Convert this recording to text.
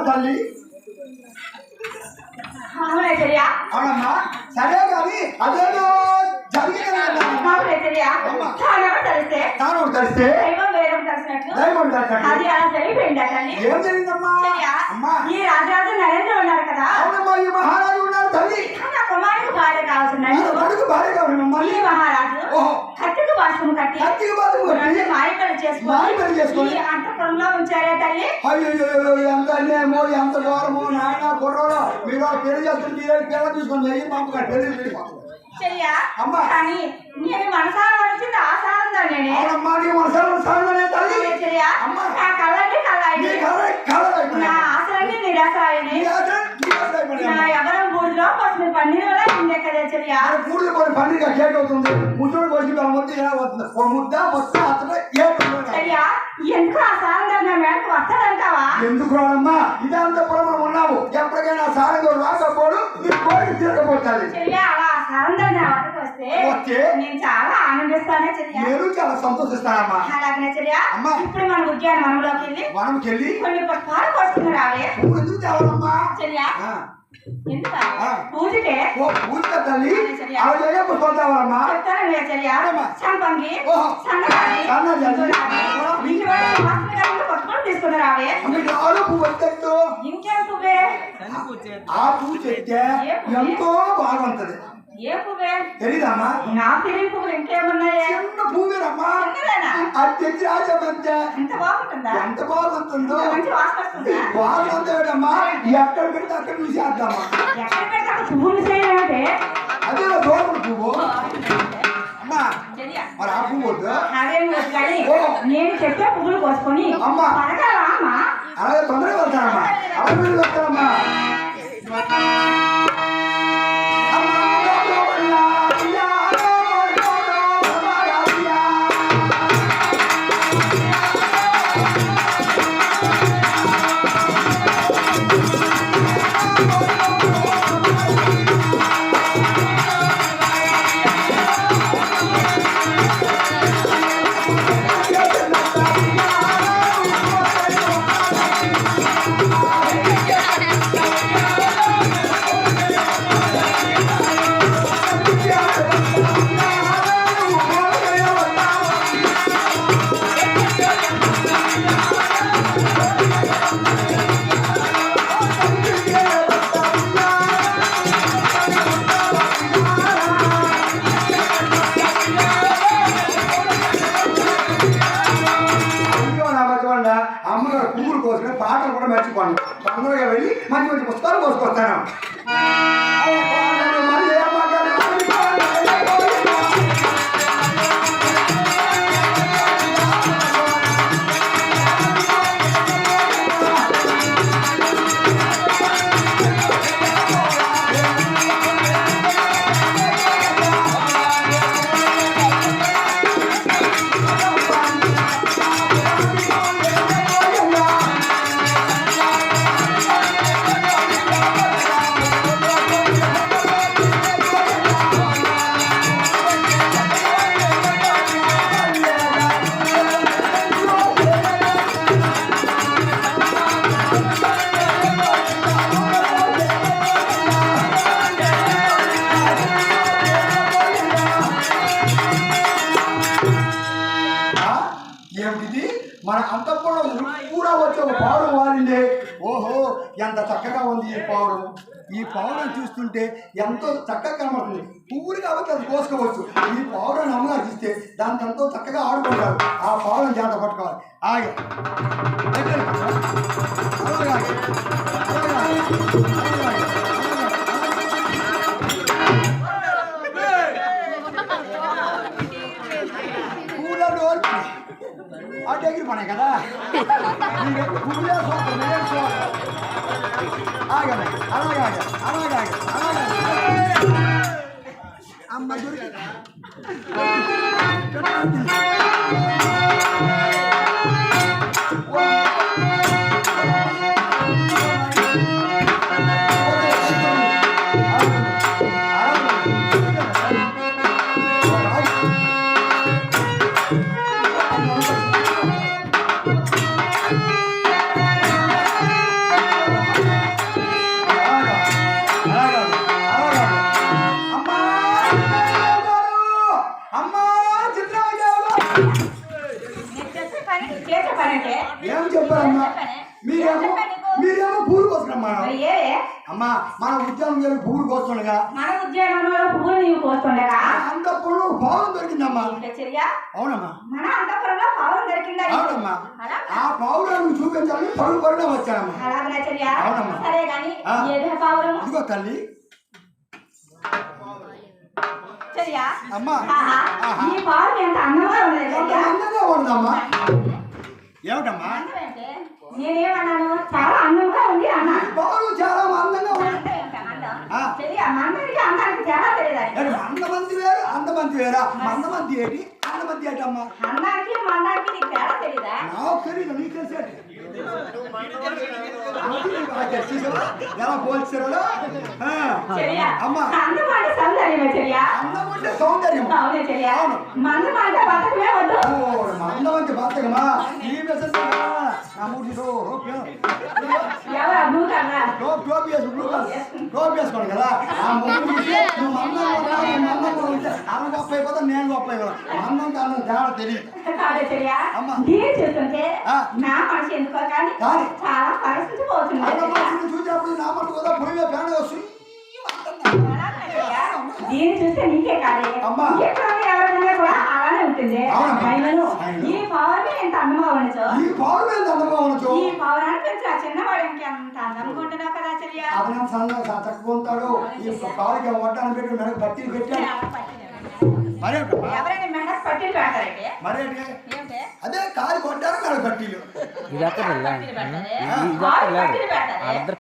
తల్లి అవునమ్మా సరే కానీ అదేదో తెలిస్తే ఏం జరిగిందమ్మా ఈ రాజరాజు నరేంద్ర ఉన్నారు కదా అవునమ్మా ఈ మహారాజు ఉన్నారు తల్లి నా కుమారుడికి భార్య కావాల్సిందండి ఈ మహారాజు కత్తికి బాష్పము కట్టి మాయపడి చేసుకొని అంతఃపురంలో ఉంచారే తల్లి అయ్యో ఎంత అన్యాయమో ఎంత ఘోరమో నాయన కుర్రోడు మీరు పెళ్లి చేస్తుంది పిల్ల తీసుకొని వెయ్యి పంపకండి పెళ్లి చెయ్యా కానీ నేను మనసారా వచ్చింది ఆసారందా నేను అవునమ్మా నీ మనసారా తల్లి చెయ్యా నా కళ్ళండి కళ్ళ నా ఆశలన్నీ నిరాశని నా ఎవరం బూడిలో పసుపు పన్నీరు వల్ల ఉండే కదా చెయ్యా బూడిలో కొన్ని పన్నీరుగా కేక్ అవుతుంది ముద్దుడు వచ్చి మొత్తం ఎలా వస్తుంది ఒక ముద్ద మొత్తం అతను చెయ్యా ఎందుకు ఆ సారంగా నా మేడకు వస్తాడంటావా ఎందుకు రాడమ్మా ఇదంతా పొలం ఉన్నావు ఎప్పటికైనా సారంగా రాకపోడు నీ కోరిక తిరగబోతుంది చెయ్యా అలా సారంగా నా వద్దకు వస్తే నేను చాలా ఆనందిస్తానే చెయ్యా నేను చాలా సంతోషిస్తానమ్మా అలాగనే చెయ్యా ఇప్పుడు మన వనంలోకి వెళ్ళి కొన్ని పుష్పాలు కోసుకుని రావే ఎందుకు తేవాలమ్మా చెయ్యా ఎంత పూజకే పూజ తల్లి అలా ఏ పుష్పాలు తేవాలమ్మా చెప్తానే చెయ్యా సంపంగి సన్నగాని పుష్పాలు తీసుకుని రావే ఇంకేం పువ్వే ఆ పూజ అయితే ఎంతో బాగుంటది ఏ పువ్వే తెలీదమ్మా నా తెలియని పువ్వులు ఇంకేమున్నాయే చిన్న పువ్వేనమ్మా అది తెచ్చి రాజమంటే ఎంత బాగుంటుందా ఎంత బాగుంటుందో మంచి వాసన వస్తుందా బాగుంటుందమ్మా ఎక్కడ పెడితే అక్కడ చూసేద్దామా ఎక్కడ పెడితే అక్కడ పువ్వులు చేయాలంటే అదే దూరం పువ్వు అమ్మా మరి ఆ పువ్వు వద్దు అదేం వద్దు కానీ నేను చెప్పే పువ్వులు కోసుకొని అమ్మా పడగలవా అమ్మా అలాగే తొందరగా వెళ్తానమ్మా అలాగే వెళ్తానమ్మా తొందరగా వెళ్ళి మంచి మంచి పుస్తకాలు కోసుకొస్తాను. ఏమిటిది? మన అంతఃపురం కూడా వచ్చే ఒక పావురం వారిందే. ఓహో, ఎంత చక్కగా ఉంది ఈ పావురం. ఈ పావురం చూస్తుంటే ఎంతో చక్కగా కనబడుతుంది. పువ్వులు కాబట్టి అది కోసుకోవచ్చు. ఈ పావురాన్ని అమ్మగారు ఇస్తే దానికి ఎంతో చక్కగా ఆడుకుంటారు. ఆ పావురం జాగ్రత్త పట్టుకోవాలి. ఆగే ఎగిరి పనాయి కదా. అమ్మ దొరికి ఏం చెప్పారమ్మా? మీరేమో పూలు కోసుకురమ్మా. అమ్మా, మన ఉద్యానం పూలు కోస్తుండగా మన ఉద్యానంలో పువ్వులు నీవు కోస్తుండగా అంతఃపురంలో పావురం దొరికిందమ్మా. అవునమ్మా, మన అంతఃపురంలో పావురం దొరికిందా? అవునమ్మా. ఆ పావురాన్ని చూపించాలని పరుగు పరుగా వచ్చానమ్మా. అలాగే చర్య. అవునమ్మా. సరే గాని ఏదే పావురం? ఇదిగో తల్లి. చర్య. అమ్మా, ఈ పావురం ఎంత అందంగా ఉన్నది చర్య. అందంగా ఉందమ్మా. ఏమిటమ్మా? నేనేమన్నాను? చాలా అందంగా ఉంది అన్నా. పావురం చాలా అందంగా ఉంది. మందరికి అందానికి తేడా తెలియదు. మందమంది వేరు, అందమంది వేరా? మందమంది ఏంటి, అందమంది ఏంటమ్మా? అందానికి మందానికి నీకు తేడా తెలియదా? నాకు తెలియదు, నీకు తెలిసేది ఎలా పోల్చారో. అమ్మా, అందం అంటే సౌందర్యమే చర్య. అందం అంటే సౌందర్యం. అవునే చర్య. మందం అంటే బతకమే వద్దు. మందం అంటే బతకమా? ఈ మెసేజ్ ఎవరా బ్లూ కలర్? టోపీ వేసుకోండి కదా. ఆ ముగ్గురు నువ్వు మందంగా ఉంటే అన్న గొప్ప అయిపోతా, నేను గొప్ప అయిపోతా. మందం కాదు తేడా తెలియదు. దీన్ని చూస్తుంటే నా మనిషి ఎందుకో కానీ చాలా పరిస్థితి పోతుంది. చూసినప్పుడు నా మటు కదా పొయ్యి ఫ్యాన్ వస్తుంది. దీన్ని చూస్తే నీకే కాదు, ఎవరైనా కూడా అలానే ఉంటుంది. ఈ పవర్ ఎంత అందమా ఉండొచ్చు. ఈ పవర్ ఎంత అందమా ఉండొచ్చు. ఈ పవరాన్ని పెంచి ఆ చిన్నవాడికి ఎంత అందంగా ఉంటున్నావు కదా చర్య. అతను సన్నగా చక్కగా ఉంటాడు. ఈ పవర్కి వడ్డాను పెట్టి మెడకు పట్టీలు పెట్టాడు. ఎవరైనా మెడకు పట్టీలు పెడతారంటే మరేంటి? అదే కాలు కొట్టారు మెడకు పట్టీలు. పట్టీలు పెడతారు.